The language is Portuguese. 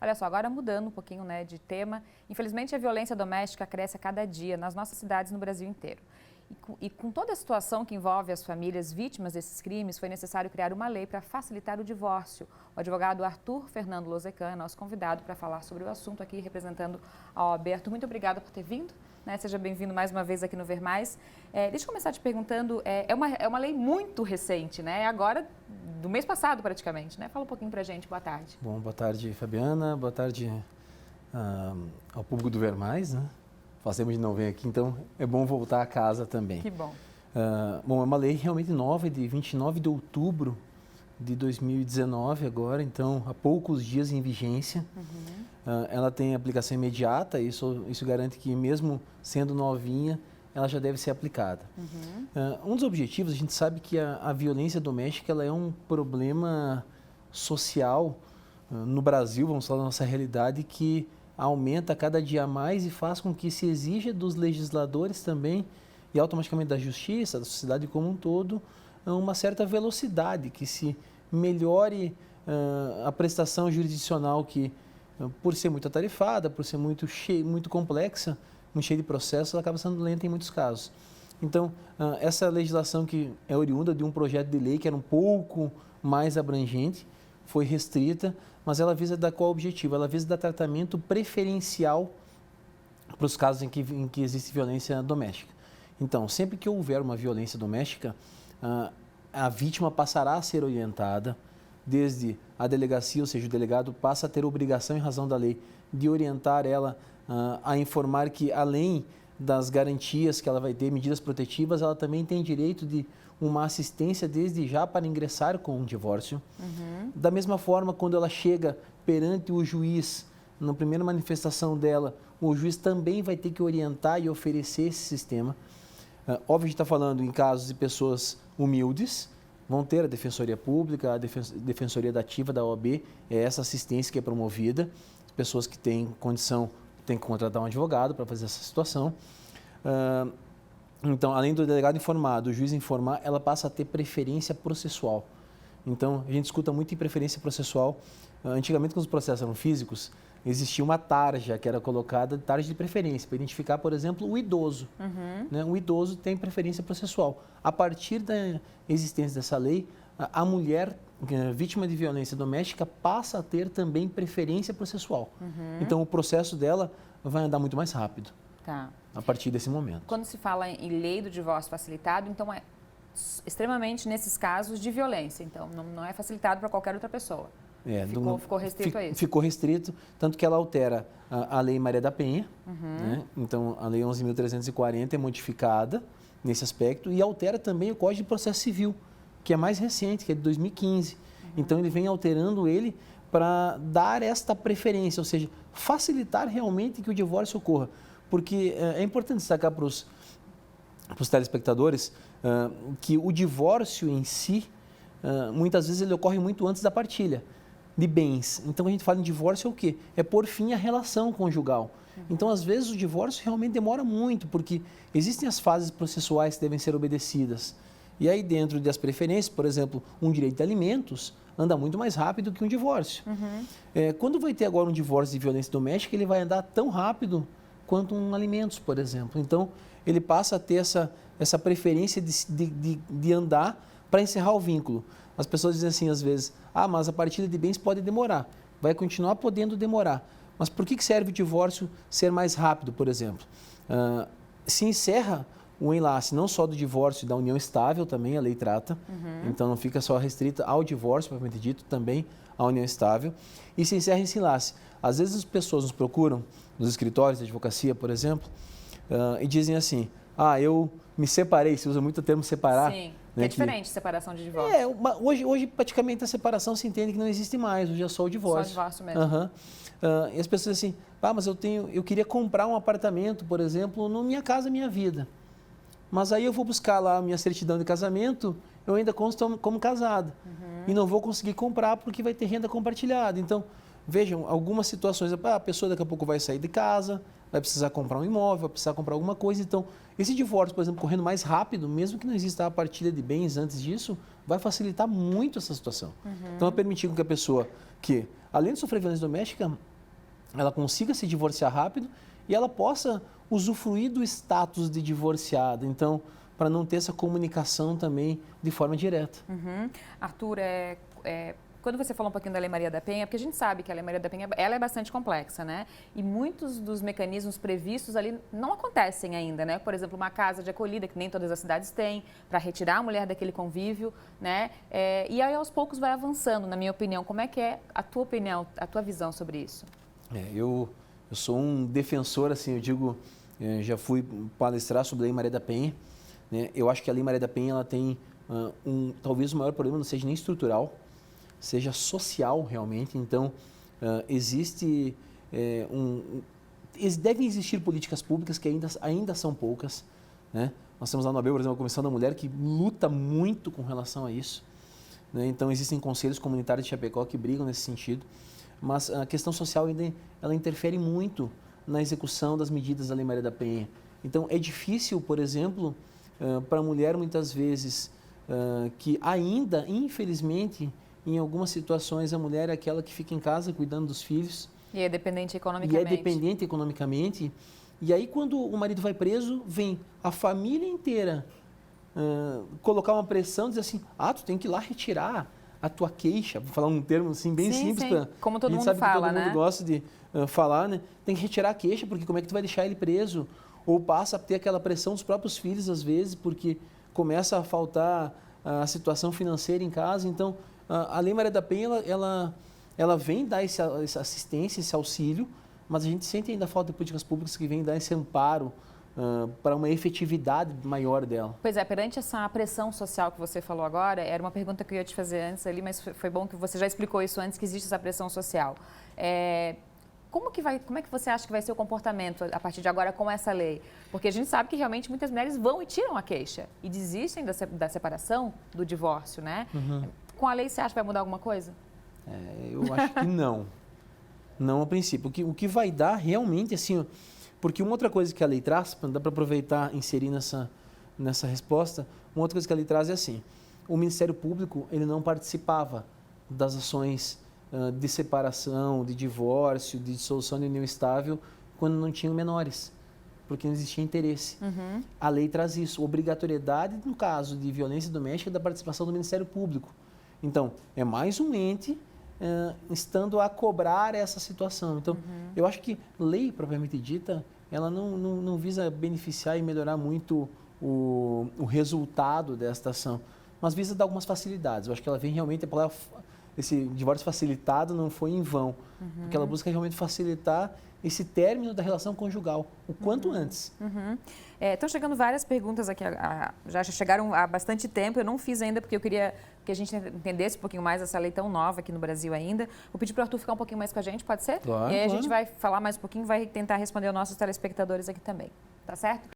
Olha só, agora mudando um pouquinho, né, de tema, infelizmente a violência doméstica cresce a cada dia nas nossas cidades no Brasil inteiro. E com toda a situação que envolve as famílias vítimas desses crimes, foi necessário criar uma lei para facilitar o divórcio. O advogado Arthur Fernando Lozecan é nosso convidado para falar sobre o assunto aqui, representando a OAB. Arthur, muito obrigada por ter vindo. Né? Seja bem-vindo mais uma vez aqui no Ver Mais. Deixa eu começar te perguntando, é uma lei muito recente, né? Agora, do mês passado praticamente, né? Fala um pouquinho para a gente, boa tarde. Bom, boa tarde, Fabiana, boa tarde ao público do Ver Mais, né? Faz tempo de não vir aqui, então é bom voltar a casa também. Que bom. Bom, é uma lei realmente nova, de 29 de outubro de 2019 agora, então há poucos dias em vigência. Ela tem aplicação imediata, isso garante que mesmo sendo novinha, ela já deve ser aplicada. Um dos objetivos, a gente sabe que a violência doméstica ela é um problema social no Brasil, vamos falar da nossa realidade, que aumenta cada dia mais e faz com que se exija dos legisladores também e automaticamente da justiça, da sociedade como um todo, uma certa velocidade, que se melhore a prestação jurisdicional que, por ser muito atarefada, por ser muito complexa, muito cheia de processos, ela acaba sendo lenta em muitos casos. Então, essa legislação que é oriunda de um projeto de lei que era um pouco mais abrangente, foi restrita, mas ela visa dar qual objetivo? Ela visa dar tratamento preferencial para os casos em que existe violência doméstica. Então, sempre que houver uma violência doméstica, a vítima passará a ser orientada desde a delegacia, ou seja, o delegado passa a ter obrigação, em razão da lei, de orientar ela a informar que, além das garantias que ela vai ter, medidas protetivas, ela também tem direito de uma assistência desde já para ingressar com um divórcio. Da mesma forma, quando ela chega perante o juiz, na primeira manifestação dela, o juiz também vai ter que orientar e oferecer esse sistema. Óbvio, a gente está falando em casos de pessoas humildes, vão ter a Defensoria Pública, a Defensoria Dativa da OAB, é essa assistência que é promovida. As pessoas que têm condição têm que contratar um advogado para fazer essa situação. Então, além do delegado informar, do juiz informar, ela passa a ter preferência processual. Então, a gente escuta muito em preferência processual. Antigamente, quando os processos eram físicos, existia uma tarja que era colocada, tarja de preferência, para identificar, por exemplo, o idoso. Né? O idoso tem preferência processual. A partir da existência dessa lei, a mulher vítima de violência doméstica passa a ter também preferência processual. Então, o processo dela vai andar muito mais rápido. Tá. A partir desse momento. Quando se fala em lei do divórcio facilitado, então é extremamente nesses casos de violência, então não é facilitado para qualquer outra pessoa. Ficou restrito a isso. Ficou restrito, tanto que ela altera a Lei Maria da Penha, né? Então a Lei 11.340 é modificada nesse aspecto e altera também o Código de Processo Civil, que é mais recente, que é de 2015. Então ele vem alterando ele para dar esta preferência, ou seja, facilitar realmente que o divórcio ocorra. Porque é importante destacar para os telespectadores que o divórcio em si, muitas vezes ele ocorre muito antes da partilha de bens. Então, a gente fala em divórcio é o quê? É pôr fim à relação conjugal. Então, às vezes, o divórcio realmente demora muito, porque existem as fases processuais que devem ser obedecidas. E aí, dentro das preferências, por exemplo, um direito de alimentos anda muito mais rápido que um divórcio. Quando vai ter agora um divórcio de violência doméstica, ele vai andar tão rápido quanto um alimentos, por exemplo. Então, ele passa a ter essa preferência de andar para encerrar o vínculo. As pessoas dizem assim, às vezes, mas a partilha de bens pode demorar. Vai continuar podendo demorar. Mas por que serve o divórcio ser mais rápido, por exemplo? Se encerra o enlace não só do divórcio, da união estável também, a lei trata. Então, não fica só restrita ao divórcio, propriamente dito, também à união estável. E se encerra esse enlace. Às vezes as pessoas nos procuram, nos escritórios de advocacia, por exemplo, e dizem assim, eu me separei, se usa muito o termo separar. Sim, né, é diferente separação de divórcio. Hoje praticamente a separação se entende que não existe mais, hoje é só o divórcio. Só o divórcio mesmo. E as pessoas dizem assim, mas eu queria comprar um apartamento, por exemplo, no Minha Casa Minha Vida. Mas aí eu vou buscar lá a minha certidão de casamento, eu ainda consto como casado. E não vou conseguir comprar porque vai ter renda compartilhada. Então, vejam, algumas situações, a pessoa daqui a pouco vai sair de casa, vai precisar comprar um imóvel, vai precisar comprar alguma coisa. Então, esse divórcio, por exemplo, correndo mais rápido, mesmo que não exista a partilha de bens antes disso, vai facilitar muito essa situação. Então, vai permitir que a pessoa que, além de sofrer violência doméstica, ela consiga se divorciar rápido e ela possa usufruir do status de divorciada. Então, para não ter essa comunicação também de forma direta. Arthur, quando você falou um pouquinho da Lei Maria da Penha, porque a gente sabe que a Lei Maria da Penha ela é bastante complexa, né? E muitos dos mecanismos previstos ali não acontecem ainda, né? Por exemplo, uma casa de acolhida, que nem todas as cidades têm, para retirar a mulher daquele convívio, né? E aí, aos poucos, vai avançando, na minha opinião. Como é que é a tua opinião, a tua visão sobre isso? Eu sou um defensor, assim, eu digo, já fui palestrar sobre a Lei Maria da Penha, né? Eu acho que a Lei Maria da Penha, ela tem talvez o maior problema não seja nem estrutural, seja social realmente. Então, devem existir políticas públicas que ainda são poucas, né? Nós temos lá no ABEL, por exemplo, a Comissão da Mulher que luta muito com relação a isso, né? Então, existem conselhos comunitários de Chapecó que brigam nesse sentido, mas a questão social ainda ela interfere muito na execução das medidas da Lei Maria da Penha. Então, é difícil, por exemplo, para a mulher, muitas vezes, que ainda, infelizmente, em algumas situações, a mulher é aquela que fica em casa cuidando dos filhos. E é dependente economicamente. E aí, quando o marido vai preso, vem a família inteira colocar uma pressão, dizer assim, tu tem que ir lá retirar a tua queixa. Vou falar um termo assim, bem simples. Como todo mundo sabe fala, que todo mundo gosta de falar, né? Tem que retirar a queixa, porque como é que tu vai deixar ele preso? Ou passa a ter aquela pressão dos próprios filhos, às vezes, porque começa a faltar a situação financeira em casa. Então, a Lei Maria da Penha, ela vem dar essa assistência, esse auxílio, mas a gente sente ainda falta de políticas públicas que vêm dar esse amparo para uma efetividade maior dela. Pois é, perante essa pressão social que você falou agora, era uma pergunta que eu ia te fazer antes ali, mas foi bom que você já explicou isso antes, que existe essa pressão social. Como é que você acha que vai ser o comportamento a partir de agora com essa lei? Porque a gente sabe que realmente muitas mulheres vão e tiram a queixa e desistem da separação, do divórcio, né? Com a lei, você acha que vai mudar alguma coisa? Eu acho que não. Não a princípio. O que vai dar realmente, assim, porque uma outra coisa que a lei traz, dá para aproveitar e inserir nessa resposta, uma outra coisa que a lei traz é assim, o Ministério Público, ele não participava das ações de separação, de divórcio, de dissolução de união estável, quando não tinham menores, porque não existia interesse. A lei traz isso, obrigatoriedade, no caso de violência doméstica, da participação do Ministério Público. Então, é mais um ente estando a cobrar essa situação. Então, eu acho que lei propriamente dita, ela não visa beneficiar e melhorar muito o resultado desta ação, mas visa dar algumas facilidades. Eu acho que ela vem realmente, esse divórcio facilitado não foi em vão, porque ela busca realmente facilitar esse término da relação conjugal, o quanto antes. Estão chegando várias perguntas aqui, já chegaram há bastante tempo, eu não fiz ainda porque eu queria que a gente entendesse um pouquinho mais essa lei tão nova aqui no Brasil ainda. Vou pedir para o Arthur ficar um pouquinho mais com a gente, pode ser? Claro, e aí a gente vai falar mais um pouquinho, vai tentar responder aos nossos telespectadores aqui também, tá certo?